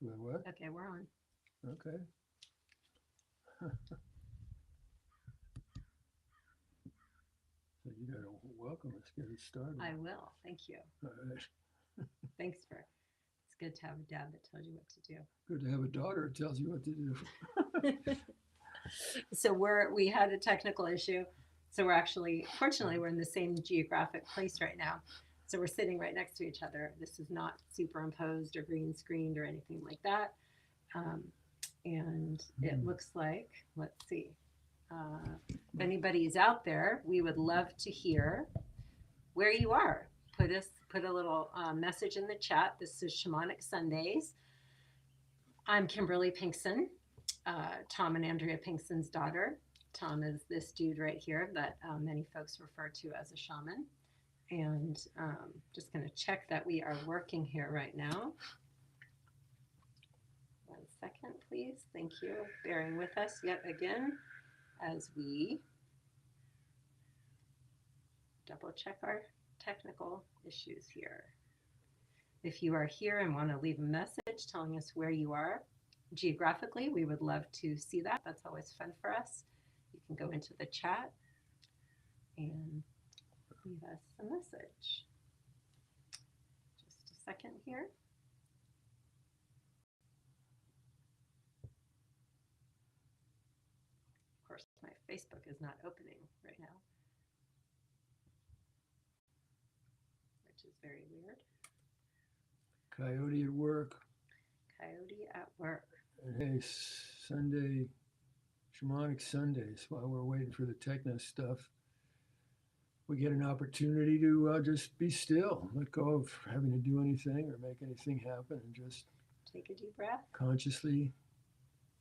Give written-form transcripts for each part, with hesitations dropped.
With what? Okay, we're on. Okay. So you got to welcome us, get it started. I will. Thank you. All right. Thanks for. It's good to have a dad that tells you what to Good to have a daughter who tells you what to do. do. So we had a technical issue. So we're actually, fortunately, we're in the same geographic place right now. So we're sitting right next to each other. This is not superimposed or green screened or anything like that. Um, and it Hmm. looks like, let's see, if anybody is out there, we would love to hear where you are. Put a little message in the chat. This is Shamanic Sundays. I'm Kimberly Pinkson, Tom and Andrea Pinkson's daughter. Tom is this dude right here that many folks refer to as a shaman. And just going to check that we are working here right now. 1 second, please. Thank you. Bearing with us yet again as we double check our technical issues here. If you are here and want to leave a message telling us where you are geographically, we would love to see that. That's always fun for us. You can go into the chat and leave us a message. Just a second here. Of course, my Facebook is not opening right now, which is very weird. Coyote at work. Coyote at work. And hey, Sunday, Shamanic Sundays, while we're waiting for the techno stuff, we get an opportunity to just be still, let go of having to do anything or make anything happen, and just Take a deep breath. consciously,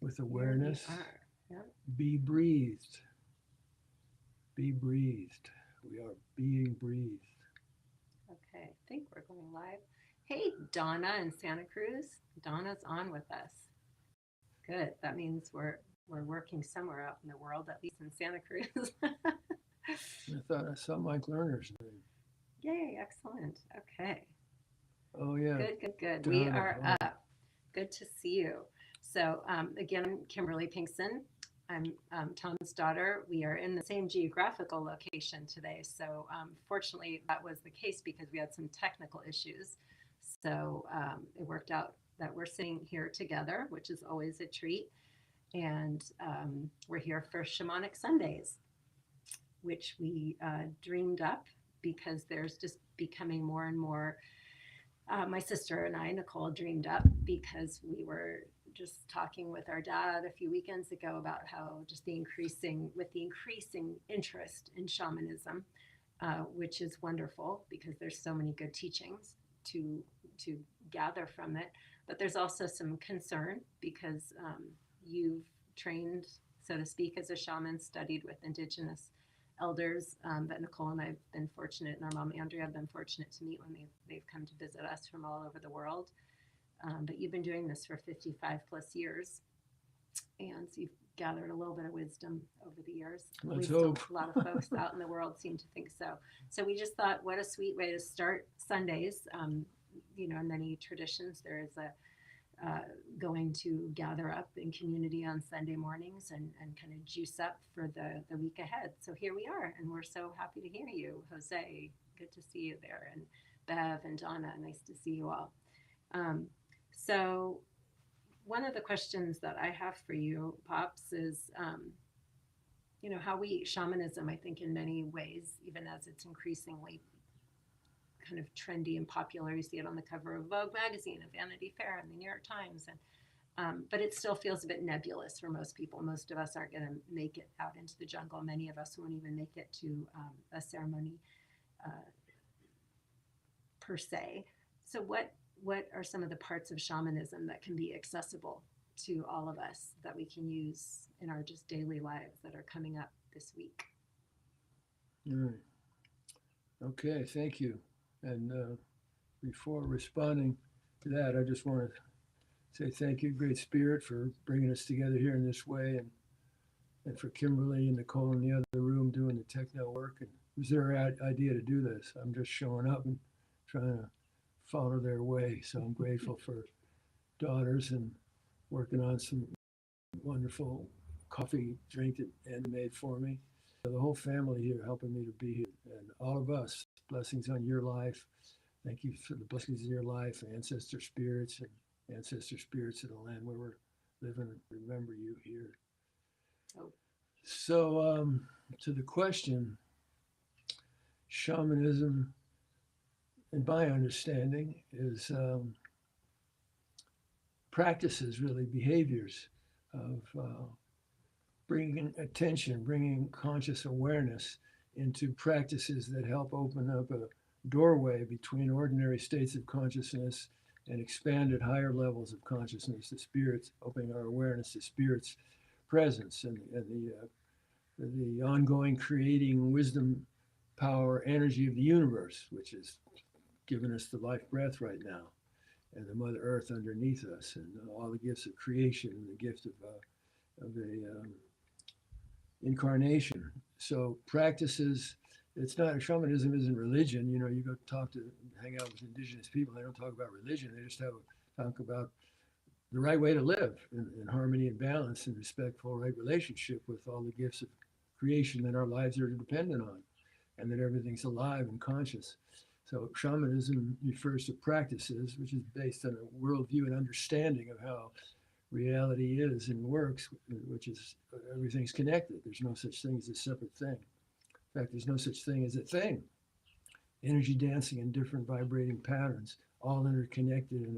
with Here we awareness, are. Yep. be breathed. Be breathed. We are being breathed. Okay, I think we're going live. Hey, Donna in Santa Cruz. Donna's on with us. Good. That means we're working somewhere out in the world, at least in Santa Cruz. I thought I saw Mike Lerner's name. Yay, excellent. Okay. Oh, yeah, Good, good, good. We Donna. are Oh, up. Good to see you. So, again, I'm Kimberly Pinkson. I'm Tom's daughter. We are in the same geographical location today. So, fortunately, that was the case because we had some technical issues. So, it worked out that we're sitting here together, which is always a treat. And we're here for Shamanic Sundays, which we dreamed up because there's just becoming more and more. My sister and I, Nicole, dreamed up because we were just talking with our dad a few weekends ago about how just the increasing interest in shamanism, which is wonderful because there's so many good teachings to to gather from it. But there's also some concern because you've trained, so to speak, as a shaman, studied with indigenous elders that Nicole and I have been fortunate, and our mom Andrea have been fortunate to meet when they've come to visit us from all over the world. But you've been doing this for 55 plus years, and so you've gathered a little bit of wisdom over the years. At let's least hope. a lot of folks out in the world seem to think so. So we just thought, what a sweet way to start Sundays. In many traditions, there is a going to gather up in community on Sunday mornings and kind of juice up for the week ahead. So here we are, and we're so happy to hear you, Jose. Good to see you there, and Bev and Donna. Nice to see you all. Um, so one of the questions that I have for you, Pops, is how we shamanism. I think in many ways, even as it's increasingly kind of trendy and popular. You see it on the cover of Vogue magazine and Vanity Fair and the New York Times, and but it still feels a bit nebulous for most people. Most of us aren't going to make it out into the jungle. Many of us won't even make it to a ceremony uh, per se. So, what are some of the parts of shamanism that can be accessible to all of us that we can use in our just daily lives that are coming up this week? All right. Okay, thank you. And before responding to that, I just want to say thank you, Great Spirit, for bringing us together here in this way, and for Kimberly and Nicole in the other room doing the techno work. And it was their idea to do this. I'm just showing up and trying to follow their way. So I'm grateful for daughters and working on some wonderful coffee drink that Andy made for me. The whole family here helping me to be here, and all of us. Blessings on your life. Thank you for the blessings in your life, ancestor spirits and ancestor spirits of the land where we're living. Remember you here. Oh. So, to the question, shamanism, in my understanding, is practices, really behaviors of bringing attention, bringing conscious awareness into practices that help open up a doorway between ordinary states of consciousness and expanded higher levels of consciousness, the spirits, opening our awareness to spirits' presence and the ongoing creating wisdom, power, energy of the universe, which is giving us the life breath right now, and the Mother Earth underneath us, and all the gifts of creation, and the gift of a incarnation. So practices. It's not shamanism isn't religion. You know, you go hang out with indigenous people. They don't talk about religion. They just talk about the right way to live in harmony and balance and respectful right relationship with all the gifts of creation that our lives are dependent on, and that everything's alive and conscious. So shamanism refers to practices, which is based on a worldview and understanding of how reality is and works, which is everything's connected. There's no such thing as a separate thing. In fact, there's no such thing as a thing. Energy dancing in different vibrating patterns, all interconnected in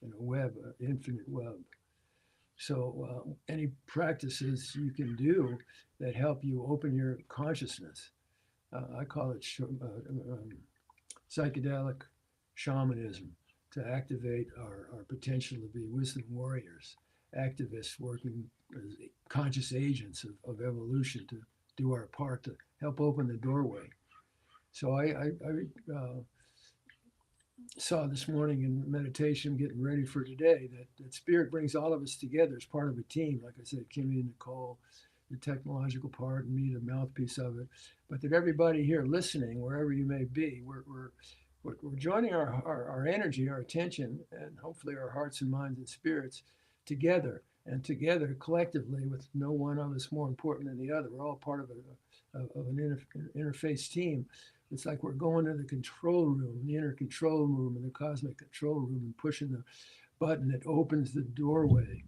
a web, an infinite web. So any practices you can do that help you open your consciousness, I call it psychedelic shamanism, to activate our potential to be wisdom warriors, activists working as conscious agents of evolution to do our part to help open the doorway. So I saw this morning in meditation, getting ready for today, that spirit brings all of us together as part of a team. Like I said, Kimmy and Nicole, the technological part, and me, the mouthpiece of it. But that everybody here listening, wherever you may be, we're joining our energy, our attention, and hopefully our hearts and minds and spirits together, and together collectively, with no one of us more important than the other. We're all part of an interface team. It's like we're going to the control room, the inner control room, and the cosmic control room, and pushing the button that opens the doorway,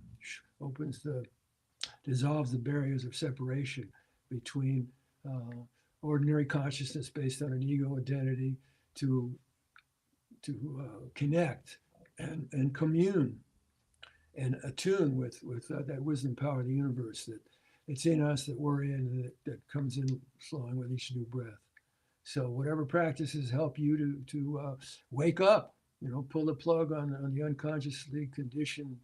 dissolves the barriers of separation between ordinary consciousness based on an ego identity to connect and commune and attune with that wisdom power of the universe that it's in us, that we're in, and that comes in flowing with each new breath. So whatever practices help you to wake up, pull the plug on the unconsciously conditioned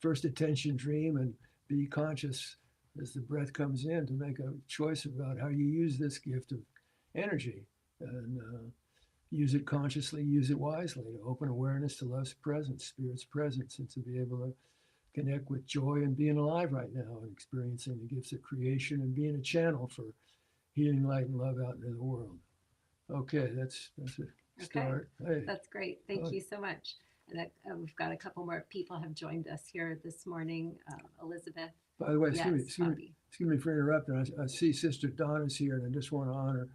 first attention dream and be conscious as the breath comes in, to make a choice about how you use this gift of energy, and use it consciously, use it wisely, to open awareness to love's presence, spirit's presence, and to be able to connect with joy and being alive right now and experiencing the gifts of creation and being a channel for healing light and love out into the world. Okay, that's a start. Okay. Hey, That's great. Thank you so much. And we've got a couple more people have joined us here this morning. Elizabeth. by the way, Yes, excuse me for interrupting. I see Sister Donna's here, and I just want to honor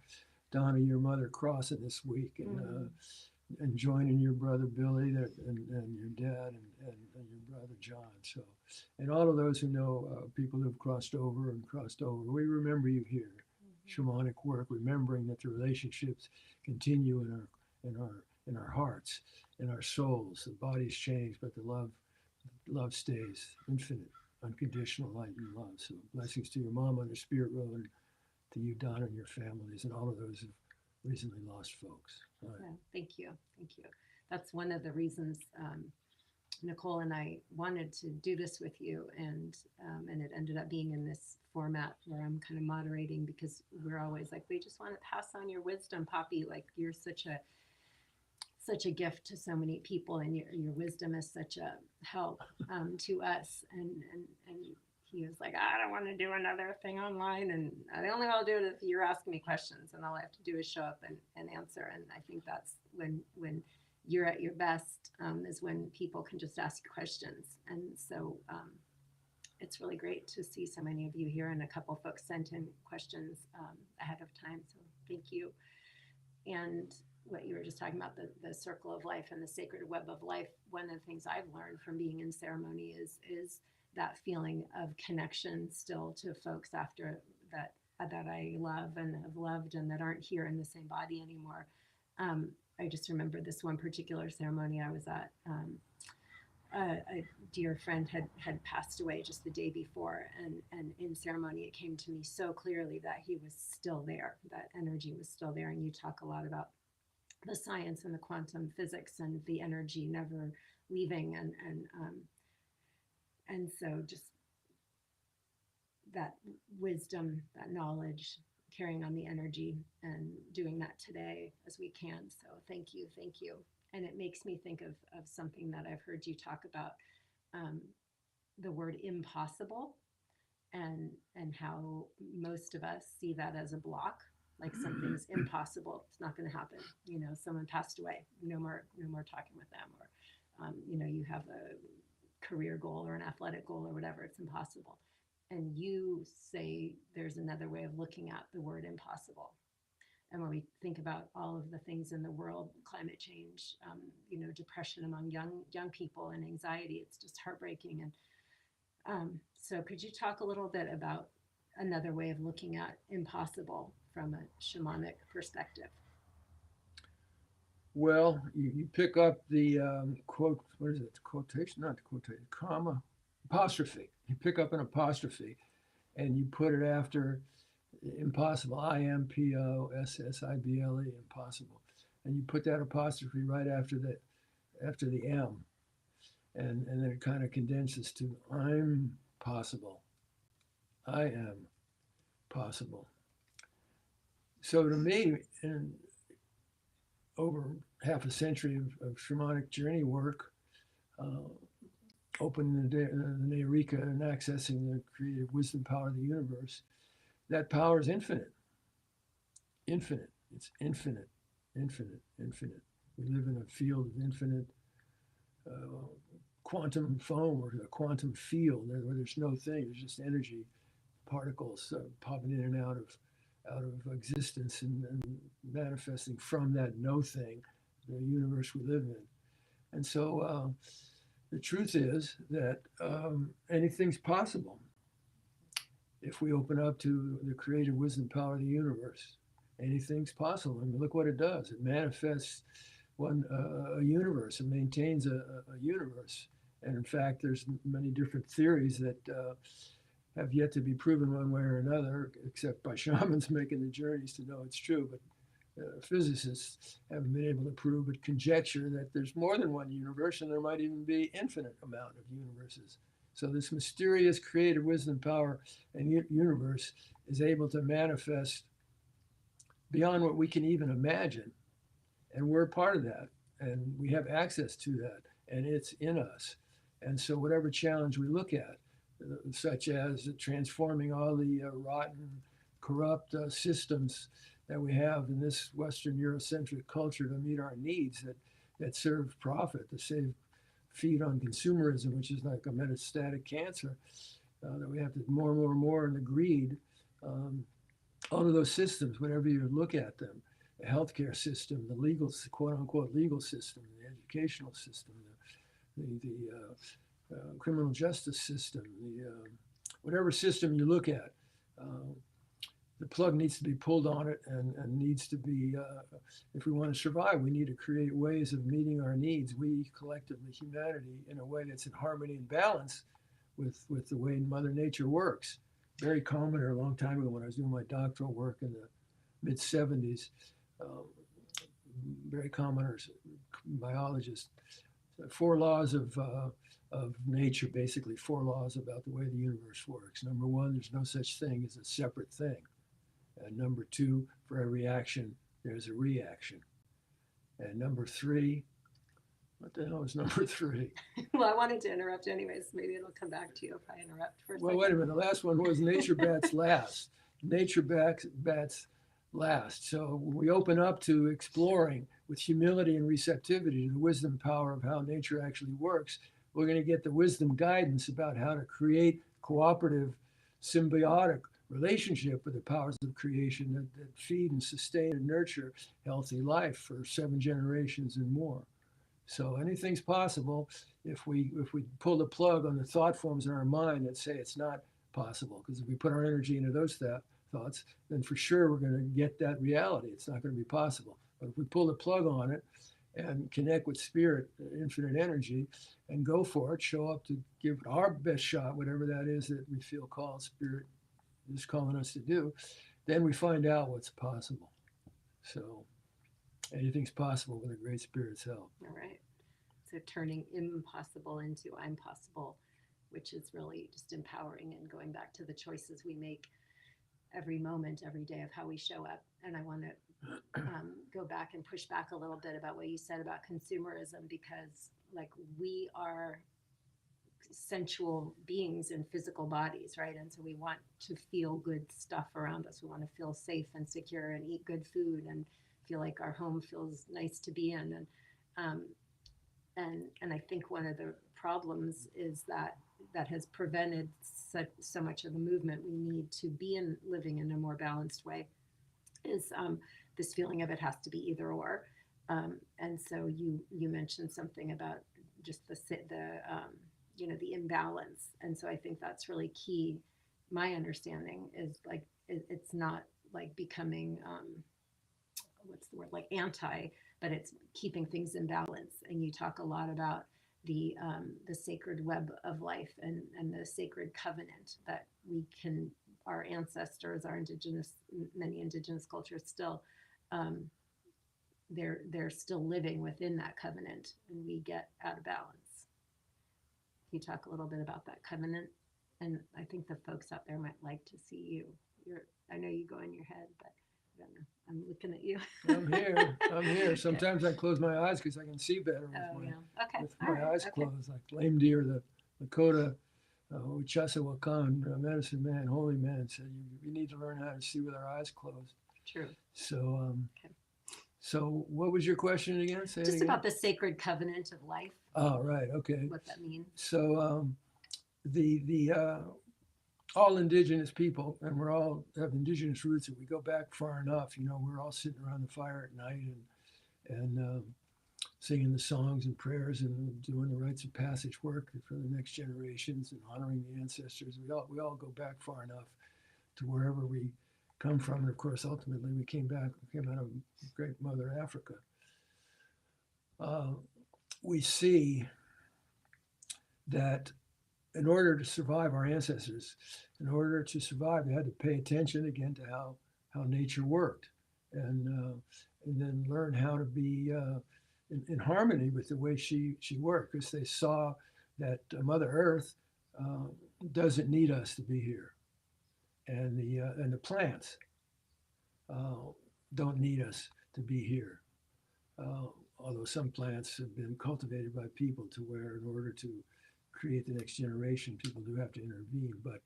Donna, your mother, crossing this week, and joining your brother Billy and your dad and your brother John. So, and all of those who know people who've crossed over. We remember you here. Shamanic work, remembering that the relationships continue in our hearts, in our souls. The bodies change, but the love stays infinite, unconditional light and love. So blessings to your mom on the spirit road, and to you, Donna, and your families, and all of those who've recently lost folks. Right. Yeah, thank you. That's one of the reasons Nicole and I wanted to do this with you, and it ended up being in this format where I'm kind of moderating, because we're always like, we just want to pass on your wisdom, Poppy. Like, you're such a gift to so many people, and your wisdom is such a help to us. And he was like, I don't want to do another thing online, and the only way I'll do it is if you're asking me questions, and all I have to do is show up and answer. And I think that's when you're at your best is when people can just ask you questions. And so it's really great to see so many of you here, and a couple folks sent in questions ahead of time. So thank you. And what you were just talking about, the circle of life and the sacred web of life, one of the things I've learned from being in ceremony is that feeling of connection still to folks after that I love and have loved and that aren't here in the same body anymore. I just remember this one particular ceremony I was at. A dear friend had passed away just the day before, and in ceremony it came to me so clearly that he was still there, that energy was still there. And you talk a lot about the science and the quantum physics and the energy never leaving, and so just that wisdom, that knowledge, carrying on the energy and doing that today as we can. So thank you. And it makes me think of something that I've heard you talk about, the word impossible, and how most of us see that as a block, like something's impossible, it's not going to happen. Someone passed away, no more talking with them, or you have a career goal or an athletic goal or whatever, it's impossible. And you say there's another way of looking at the word impossible. And when we think about all of the things in the world, climate change, depression among young people and anxiety, it's just heartbreaking. And so could you talk a little bit about another way of looking at impossible from a shamanic perspective? Well, you pick up the quote, what is it? Quotation, not quotation, comma, apostrophe. You pick up an apostrophe and you put it after impossible, impossible, impossible. And you put that apostrophe right after the M. And then it kind of condenses to I'm possible. I am possible. So to me, in over half a century of shamanic journey work, opening the Nairika and accessing the creative wisdom power of the universe, that power is infinite. Infinite. It's infinite, infinite, infinite. We live in a field of infinite quantum foam, or a quantum field where there's no thing, there's just energy particles popping in and out of existence and manifesting from that no thing, the universe we live in. And so the truth is that anything's possible if we open up to the creative wisdom power of the universe. Anything's possible. And look what it does. It manifests a universe. It maintains a universe. And in fact, there's many different theories that have yet to be proven one way or another, except by shamans making the journeys to know it's true. But physicists haven't been able to prove, but conjecture that there's more than one universe, and there might even be infinite amount of universes. So this mysterious creative wisdom power and universe is able to manifest beyond what we can even imagine. And we're part of that, and we have access to that, and it's in us. And so whatever challenge we look at, such as transforming all the rotten, corrupt systems that we have in this Western Eurocentric culture to meet our needs that serve profit, to feed on consumerism, which is like a metastatic cancer, that we have to more and the greed. All of those systems, whenever you look at them, the healthcare system, the legal, quote unquote, legal system, the educational system, the criminal justice system, whatever system you look at, the plug needs to be pulled on it, and needs to be, if we want to survive, we need to create ways of meeting our needs, we collectively, humanity, in a way that's in harmony and balance with the way Mother Nature works. Barry Commoner, a long time ago when I was doing my doctoral work in the mid-70s, Barry Commoner's biologist, 4 laws of nature, basically 4 laws about the way the universe works. Number 1, there's no such thing as a separate thing. And number 2, for every action, there's a reaction. And number 3, what the hell is number 3? Well, I wanted to interrupt anyways. Maybe it'll come back to you if I interrupt for a second. Well, wait a minute. The last one was nature bats last. Nature bats last. So we open up to exploring with humility and receptivity to the wisdom power of how nature actually works, we're going to get the wisdom guidance about how to create cooperative, symbiotic relationship with the powers of creation that feed and sustain and nurture healthy life for 7 generations and more. So anything's possible if we pull the plug on the thought forms in our mind that say it's not possible. Because if we put our energy into those thoughts, then for sure we're going to get that reality. It's not going to be possible. But if we pull the plug on it and connect with spirit, infinite energy, and go for it, show up to give it our best shot, whatever that is that we feel called, spirit is calling us to do, then we find out what's possible. So anything's possible with a great spirit's help. All right. So turning impossible into I'm possible, which is really just empowering and going back to the choices we make every moment, every day of how we show up. And I want to go back and push back a little bit about what you said about consumerism, because like we are sensual beings in physical bodies, right? And so we want to feel good stuff around us. We want to feel safe and secure and eat good food and feel like our home feels nice to be in. And I think one of the problems is that has prevented so much of the movement we need to be living in a more balanced way is this feeling of it has to be either or. And so you mentioned something about just the imbalance. And so I think that's really key. My understanding is like it's not like becoming what's the word, like anti, but it's keeping things in balance. And you talk a lot about the sacred web of life and the sacred covenant that our ancestors, many indigenous cultures still, they're still living within that covenant, and we get out of balance. Can you talk a little bit about that covenant? And I think the folks out there might like to see you. I know you go in your head, but I don't know. I'm looking at you. I'm here. I'm here. Sometimes I close my eyes because I can see better with my eyes closed. Like Lame Deer, the Lakota Uchasa Wakan, medicine man, holy man, said you need to learn how to see with our eyes closed. True. So, so what was your question again? Say just about the sacred covenant of life. Oh, right. Okay. What that means. So the all indigenous people, and we're all have indigenous roots, and we go back far enough. We're all sitting around the fire at night and singing the songs and prayers and doing the rites of passage work for the next generations and honoring the ancestors. We all go back far enough to wherever we come from, and of course, ultimately, we came out of Great Mother Africa. We see that in order to survive, our ancestors, in order to survive, they had to pay attention again to how nature worked, and then learn how to be in harmony with the way she worked, because they saw that Mother Earth doesn't need us to be here, and the plants don't need us to be here. Although some plants have been cultivated by people to where, in order to create the next generation, people do have to intervene. But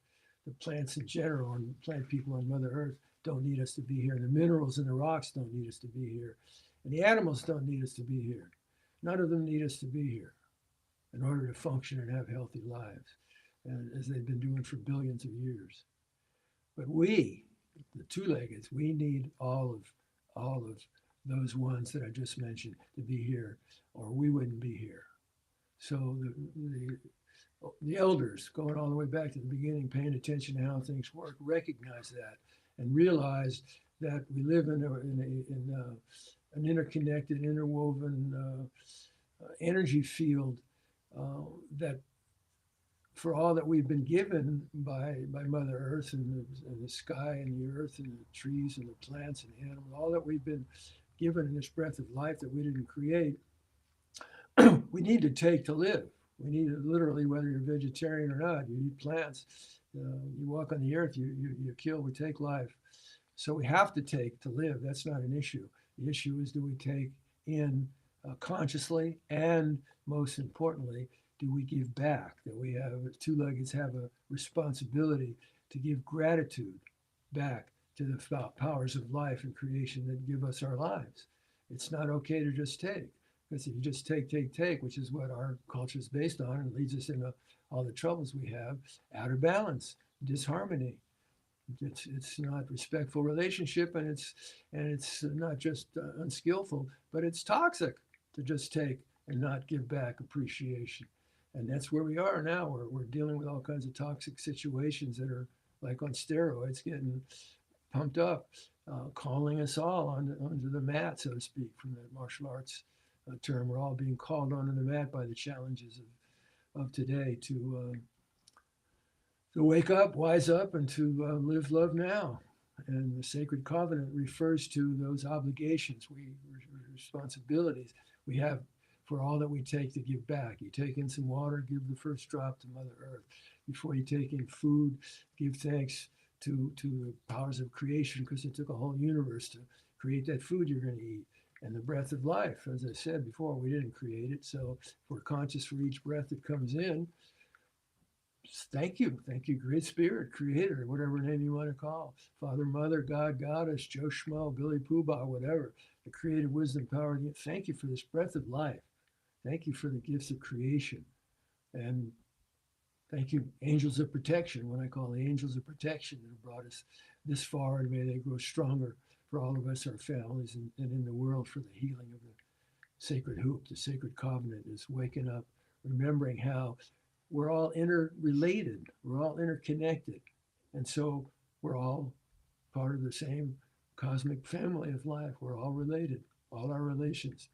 the plants in general and plant people on Mother Earth don't need us to be here. And the minerals and the rocks don't need us to be here. And the animals don't need us to be here. None of them need us to be here in order to function and have healthy lives, and as they've been doing for billions of years. But we, the two-leggeds, we need all of those ones that I just mentioned to be here, or we wouldn't be here. So the elders, going all the way back to the beginning, paying attention to how things work, recognize that and realize that we live in an interconnected, interwoven energy field that, for all that we've been given by Mother Earth and the sky and the earth and the trees and the plants and the animals, all that we've been given in this breath of life that we didn't create, we need to take to live. We need it literally, whether you're vegetarian or not. You eat plants. You walk on the earth. You kill. We take life. So we have to take to live. That's not an issue. The issue is, do we take in consciously, and most importantly, do we give back? That we have, two-leggeds have a responsibility to give gratitude back to the powers of life and creation that give us our lives. It's not okay to just take. Because if you just take, which is what our culture is based on and leads us into all the troubles we have, out of balance, disharmony. It's not respectful relationship, and it's not just unskillful, but it's toxic to just take and not give back appreciation. And that's where we are now. We're dealing with all kinds of toxic situations that are like on steroids, getting pumped up, calling us all onto the mat, so to speak, from the martial arts term. We're all being called onto the mat by the challenges of today to wake up, wise up, and to live love now. And the sacred covenant refers to those obligations, responsibilities we have for all that we take to give back. You take in some water, give the first drop to Mother Earth. Before you take in food, give thanks to the powers of creation, because it took a whole universe to create that food you're going to eat. And the breath of life, as I said before, we didn't create it. So if we're conscious for each breath that comes in, thank you, Great Spirit, Creator, whatever name you want to call, Father, Mother, God, Goddess, Joe Schmo, Billy Poobah, whatever, the creative wisdom, power. Thank you for this breath of life. Thank you for the gifts of creation, and thank you, angels of protection, what I call the angels of protection that have brought us this far, and may they grow stronger for all of us, our families, and in the world for the healing of the sacred hoop. The sacred covenant is waking up, remembering how we're all interrelated, we're all interconnected. And so we're all part of the same cosmic family of life. We're all related, all our relations.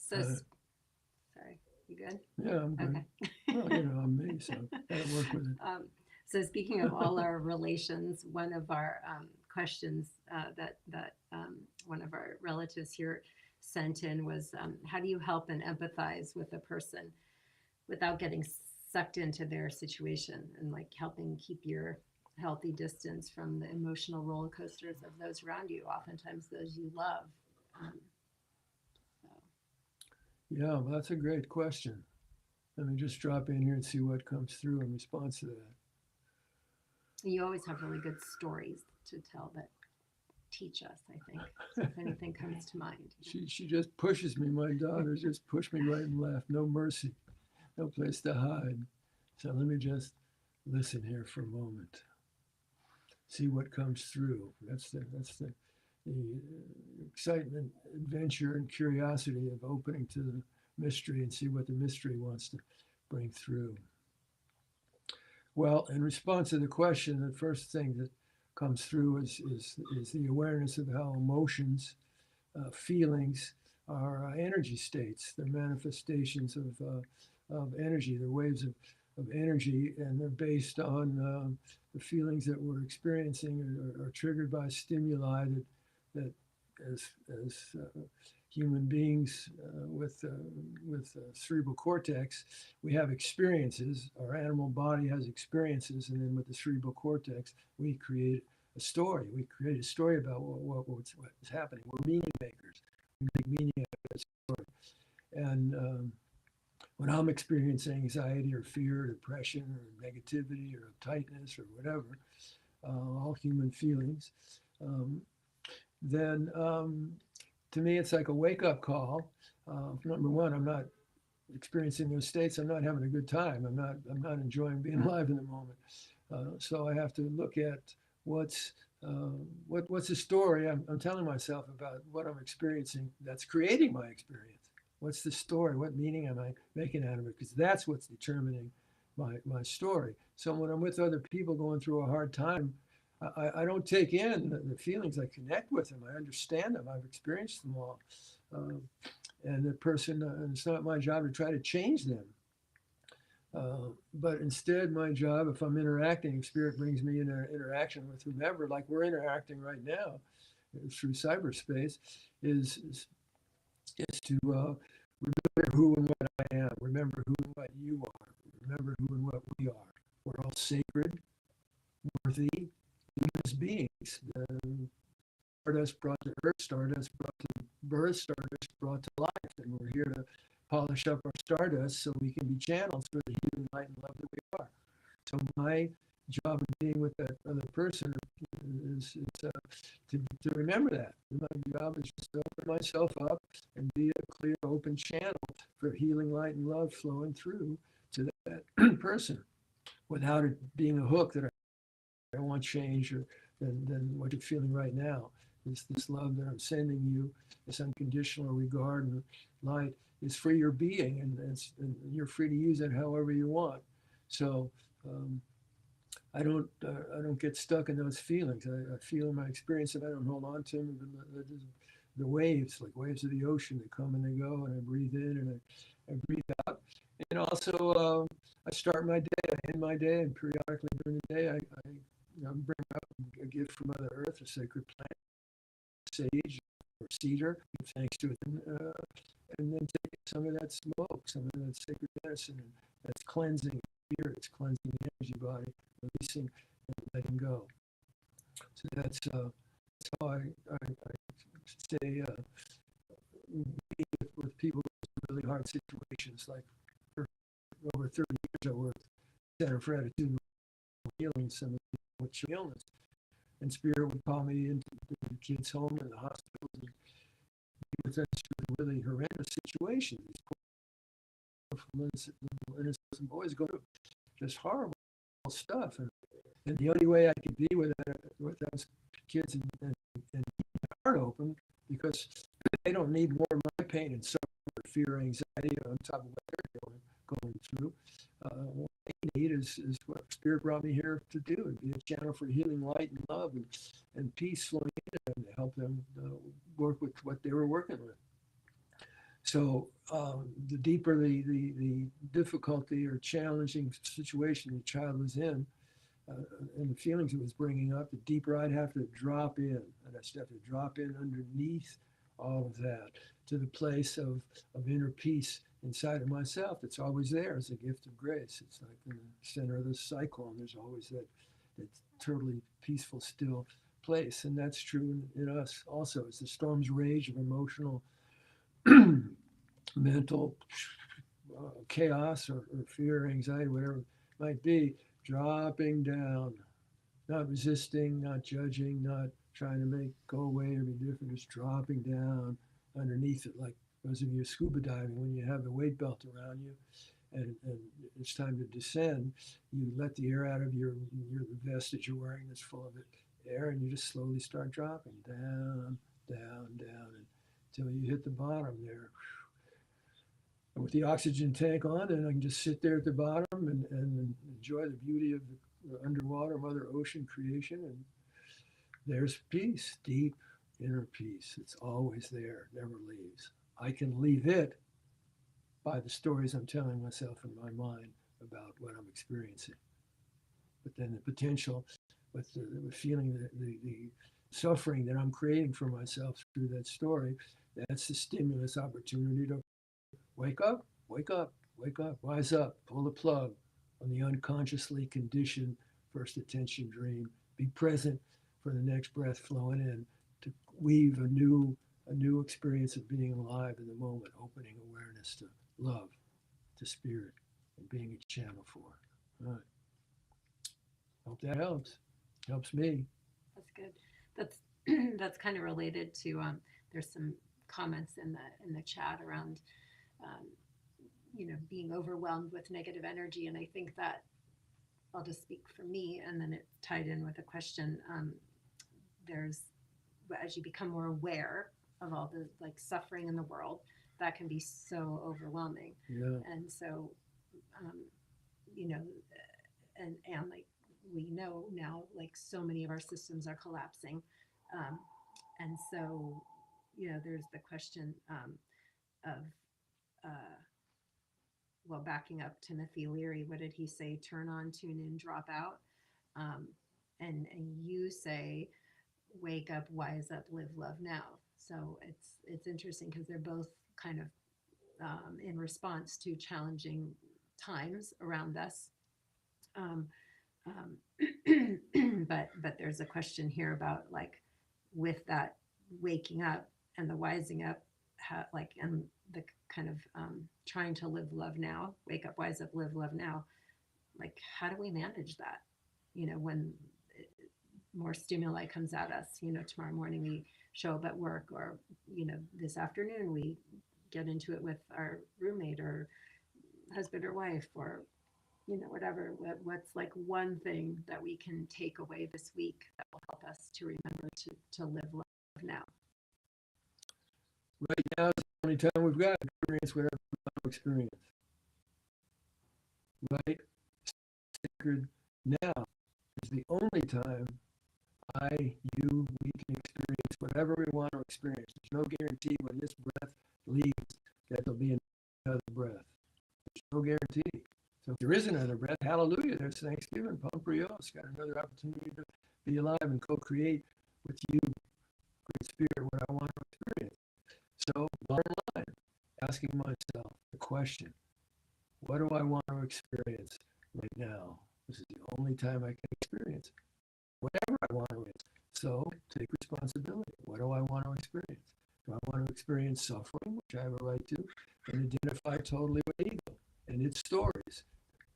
So, sorry, you good? Yeah, I'm good. Okay. Well, I'm me, so I gotta work with it. So speaking of all our relations, one of our questions that one of our relatives here sent in was, how do you help and empathize with a person without getting sucked into their situation, and like helping keep your healthy distance from the emotional roller coasters of those around you, oftentimes those you love? So. Yeah, well, that's a great question. Let me just drop in here and see what comes through in response to that. You always have really good stories to tell that teach us, I think. So if anything comes to mind. She just pushes me. My daughters just push me right and left. No mercy, no place to hide. So let me just listen here for a moment. See what comes through. That's the excitement, adventure, and curiosity of opening to the mystery and see what the mystery wants to bring through. Well, in response to the question, the first thing that comes through is the awareness of how emotions, feelings are energy states. They're manifestations of energy. They're waves of energy, and they're based on the feelings that we're experiencing are triggered by stimuli that as human beings with cerebral cortex, we have experiences. Our animal body has experiences, and then with the cerebral cortex, we create a story. We create a story about what's happening. We're meaning makers. We make meaning out of that story. And when I'm experiencing anxiety or fear, or depression, or negativity, or tightness, or whatever, all human feelings, then to me, it's like a wake-up call. Number one, I'm not experiencing those states. I'm not having a good time. I'm not enjoying being alive in the moment. So I have to look at what's the story I'm telling myself about what I'm experiencing that's creating my experience. What's the story? What meaning am I making out of it? Because that's what's determining my story. So when I'm with other people going through a hard time, I don't take in the feelings. I connect with them. I understand them. I've experienced them all. And the person, it's not my job to try to change them. But instead, my job, if I'm interacting, Spirit brings me in an interaction with whomever, like we're interacting right now through cyberspace, is to remember who and what I am, remember who and what you are, remember who and what we are. We're all sacred, worthy human beings. Stardust brought to earth, stardust brought to birth, stardust brought to life, and we're here to polish up our stardust so we can be channels for the healing light and love that we are. So my job in being with that other person to remember that. My job is just to open myself up and be a clear, open channel for healing light and love flowing through to that person without it being a hook that I want change or than what you're feeling right now. This love that I'm sending you, this unconditional regard and light is for your being, and you're free to use it however you want. So I don't get stuck in those feelings. I feel in my experience that I don't hold on to them. The waves, like waves of the ocean, they come and they go, and I breathe in and I breathe out. And also, I start my day, I end my day, and periodically during the day, I bring up a gift from Mother Earth, a sacred plant, sage or cedar, give thanks to it, and then take some of that smoke, some of that sacred medicine, and that's cleansing spirit, it's cleansing the energy body, releasing and letting go. So that's how I stay with people in really hard situations. Like for over 30 years, I worked at the Center for Attitudinal Healing, some of people with illness. And Spirit would call me into the kids' home and the hospitals and be with us through really horrendous situations. These poor innocent boys go through just horrible stuff. And the only way I could be with those kids and keep my heart open, because they don't need more of my pain and suffering, fear, anxiety on top of what they're going through. What they need is what Spirit brought me here to do, and be a channel for healing light and love and peace flowing into them to help them work with what they were working with. So the deeper the difficulty or challenging situation the child was in, and the feelings it was bringing up, the deeper I'd have to drop in. And I'd have to drop in underneath all of that to the place of inner peace inside of myself. It's always there as a gift of grace. It's like in the center of the cyclone, there's always that totally peaceful, still place. And that's true in us also. As the storms rage of emotional, mental chaos or fear, anxiety, whatever it might be, dropping down, not resisting, not judging, not trying to make go away or be different, just dropping down underneath it, like those of you scuba diving, when you have the weight belt around you and it's time to descend, you let the air out of your the vest that you're wearing that's full of air, and you just slowly start dropping down, down, down until you hit the bottom there. And with the oxygen tank on, and I can just sit there at the bottom and enjoy the beauty of the underwater Mother Ocean creation. And there's peace, deep inner peace. It's always there, never leaves. I can leave it by the stories I'm telling myself in my mind about what I'm experiencing. But then the potential with the feeling the suffering that I'm creating for myself through that story, that's the stimulus opportunity to wake up, wake up, wake up, rise up, pull the plug on the unconsciously conditioned first attention dream. Be present for the next breath flowing in to weave a new experience of being alive in the moment, opening awareness to love, to spirit, and being a channel for it. All right. Hope that helps. Helps me. That's good. That's that's kind of related to there's some comments in the chat around being overwhelmed with negative energy, and I think that I'll just speak for me, and then it tied in with a question. There's as you become more aware of all the like suffering in the world, that can be so overwhelming. Yeah. And so you know and like we know now, like so many of our systems are collapsing, and so there's the question of well, backing up Timothy Leary, what did he say? Turn on, tune in, drop out. um, and you say wake up, wise up, live love now. So it's interesting because they're both kind of in response to challenging times around us. um, but there's a question here about like with that waking up and the wising up, how, like, and the kind of trying to live love now, wake up, wise up, live love now. Like, how do we manage that? When more stimuli comes at us. Tomorrow morning we show up at work, or this afternoon we get into it with our roommate or husband or wife, or whatever. What's like one thing that we can take away this week that will help us to remember to live love now? Right now is the only time we've got to experience whatever we want to experience. Right? Sacred now is the only time we can experience whatever we want to experience. There's no guarantee when this breath leaves that there'll be another breath. There's no guarantee. So if there is another breath, hallelujah, there's Thanksgiving, Pumprios, got another opportunity to be alive and co-create with you, Great Spirit, what I want to experience. So, line, asking myself the question, what do I want to experience right now? This is the only time I can experience whatever I want to experience. So, take responsibility. What do I want to experience? Do I want to experience suffering, which I have a right to, and identify totally with ego and its stories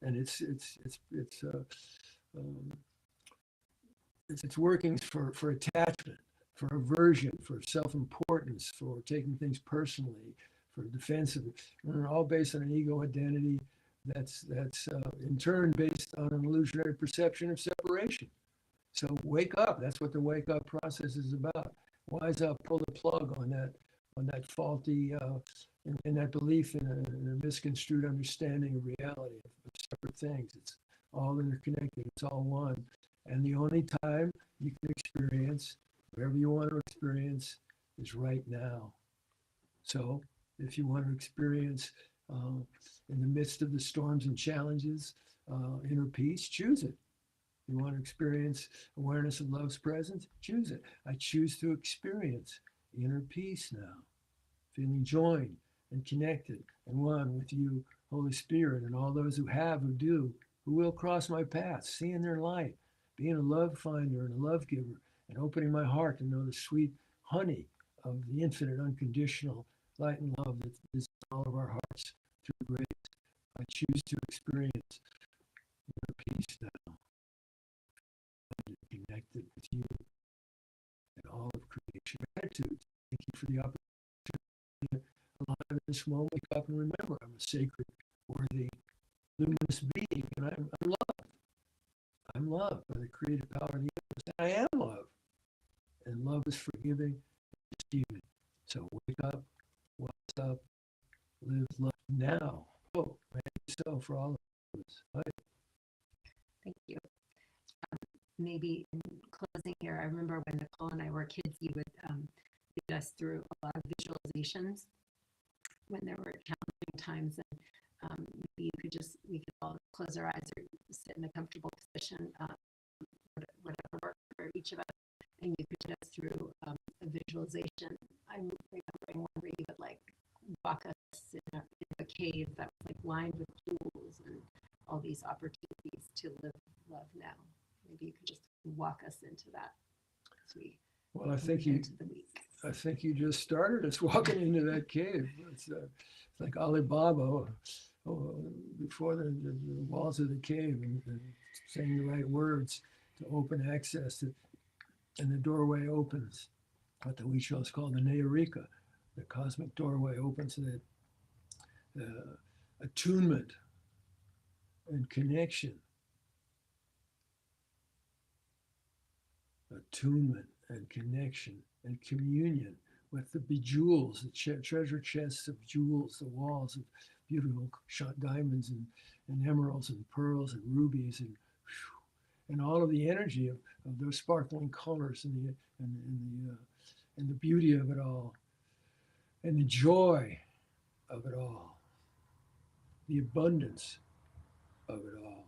and its workings for attachment, for aversion, for self-importance, for taking things personally, for defensive, all based on an ego identity that's in turn based on an illusionary perception of separation. So wake up. That's what the wake up process is about. Wise up, pull the plug on that faulty and that belief in a misconstrued understanding of reality, of separate things. It's all interconnected. It's all one. And the only time you can experience whatever you want to experience is right now. So if you want to experience in the midst of the storms and challenges, inner peace, choose it. You want to experience awareness of love's presence, choose it. I choose to experience inner peace now, feeling joined and connected and one with you, Holy Spirit, and all those who have, who do, who will cross my path, seeing their light, being a love finder and a love giver, and opening my heart to know the sweet honey of the infinite, unconditional light and love that is in all of our hearts through grace. I choose to experience inner peace now, connected with you and all of creation. Gratitude. Thank you for the opportunity to be alive in this moment. Wake up and remember I'm a sacred, worthy, luminous being, and I'm loved. I'm loved by the creative power of the universe. I am love. And love is forgiving and receiving. So wake up, what's up, live love now. Oh, maybe so for all of us. Right? Thank you. Maybe in closing here, I remember when Nicole and I were kids, you would lead us through a lot of visualizations when there were challenging times, and maybe we could all close our eyes or sit in a comfortable position, whatever worked for each of us, and you could lead us through a visualization. I'm remembering one where you would like walk us in a cave that was like lined with jewels and all these opportunities to live love now. Maybe you could just walk us into that as we I think you just started us walking into that cave. It's like Alibaba before the walls of the cave and saying the right words to open access, and the doorway opens. What the Huichos call the Neureka, the cosmic doorway opens to that attunement and connection. Attunement and connection and communion with the bejewels, the treasure chests of jewels, the walls of beautiful shot diamonds and emeralds and pearls and rubies and all of the energy of those sparkling colors and the beauty of it all and the joy of it all, the abundance of it all,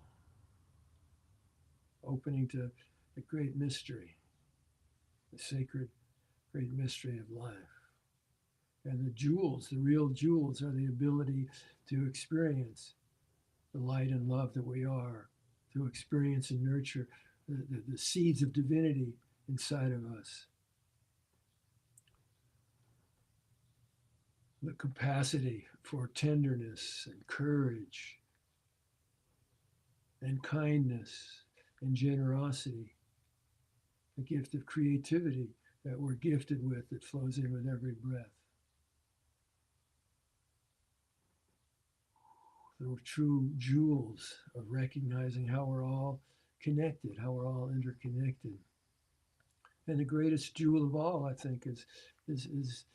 opening to the great mystery, the sacred great mystery of life. And the jewels, the real jewels, are the ability to experience the light and love that we are, to experience and nurture the seeds of divinity inside of us. The capacity for tenderness and courage and kindness and generosity the gift of creativity that we're gifted with that flows in with every breath. The true jewels of recognizing how we're all connected, how we're all interconnected. And the greatest jewel of all, I think, is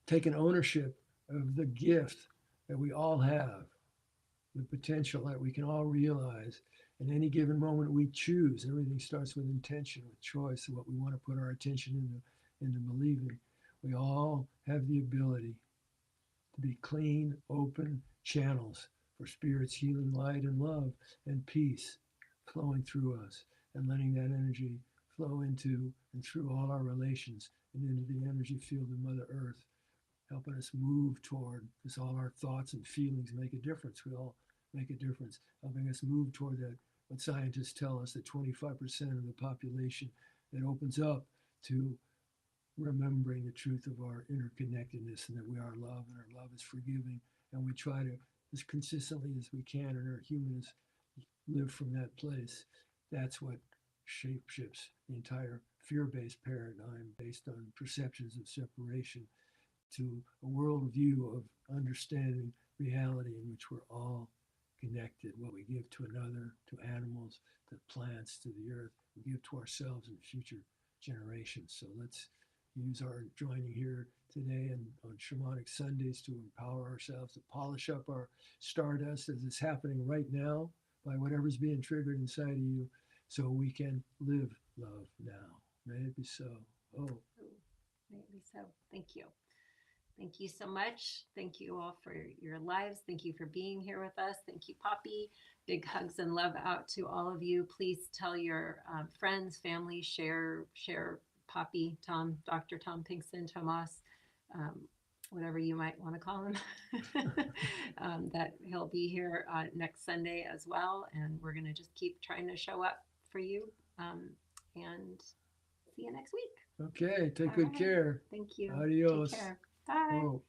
taking ownership of the gift that we all have, the potential that we can all realize. In any given moment, we choose. Everything starts with intention, with choice, and what we want to put our attention into believing. We all have the ability to be clean, open channels for Spirit's healing light and love and peace flowing through us, and letting that energy flow into and through all our relations and into the energy field of Mother Earth, helping us move toward, because all our thoughts and feelings make a difference. We all make a difference, helping us move toward that, what scientists tell us, that 25% of the population that opens up to remembering the truth of our interconnectedness and that we are love and our love is forgiving. And we try to, as consistently as we can in our humanness, live from that place. That's what shapeshifts the entire fear-based paradigm based on perceptions of separation to a worldview of understanding reality in which we're all connected. What we give to another, to animals, to plants, to the earth, we give to ourselves and future generations. So let's use our joining here today and on Shamanic Sundays to empower ourselves, to polish up our stardust as it's happening right now by whatever's being triggered inside of you, so we can live love now. May it be so. Oh. May it be so. Thank you. Thank you so much. Thank you all for your lives. Thank you for being here with us. Thank you, Poppy. Big hugs and love out to all of you. Please tell your friends, family, share Poppy, Tom, Dr. Tom Pinkson, Tomas, whatever you might want to call him, that he'll be here next Sunday as well. And we're going to just keep trying to show up for you, and see you next week. Okay, take good care. Thank you. Adios. Take care. Bye. Oh.